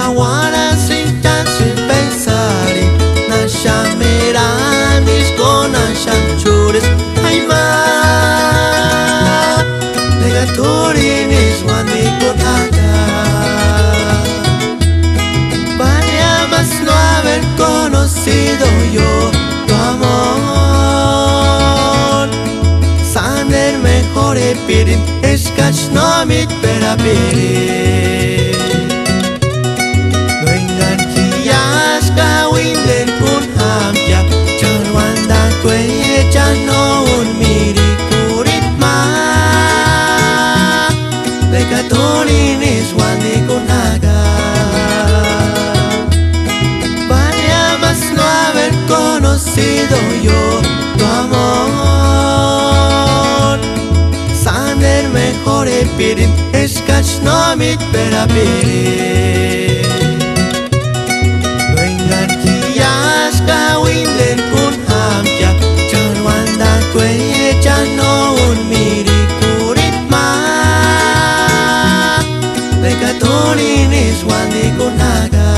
ahora sin chance pensar na chameranis con chanchures ay ma negatoris wani konaga vale más no haber conocido yo tu amor sander mejor pirin escach no mit pera pirin Luengan kias kawinden kun hamja Charwanda kwe chano un miri kurit ma Lekatolinis wandi kunaga Vale más no haber conocido yo tu amor Sander mejor pirin escach no mit pera pirin Luengan kias kawinden kun hamja Charwanda kwe chano un miri kurit ma Lekatolinis wandi kunaga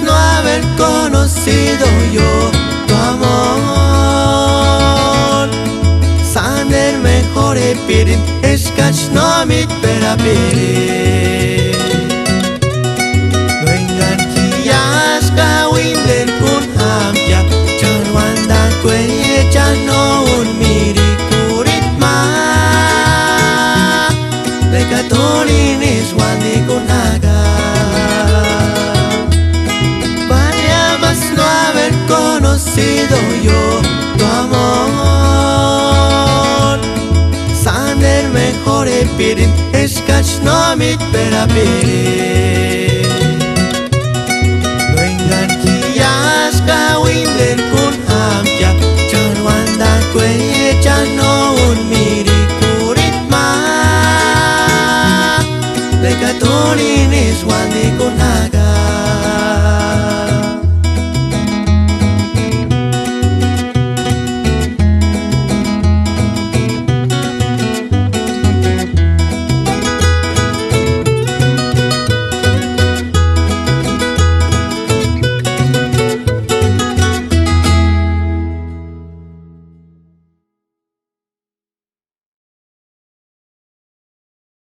no haber conocido yo tu amor Sander mejor pirin escach no mit pera pirin Luengan kias kawinden kun hamja Charwanda kwe chano un miri kurit ma Lekatolinis wandi kunaga no haber conocido yo tu amor Sander mejor pirin escach no mit pera pirin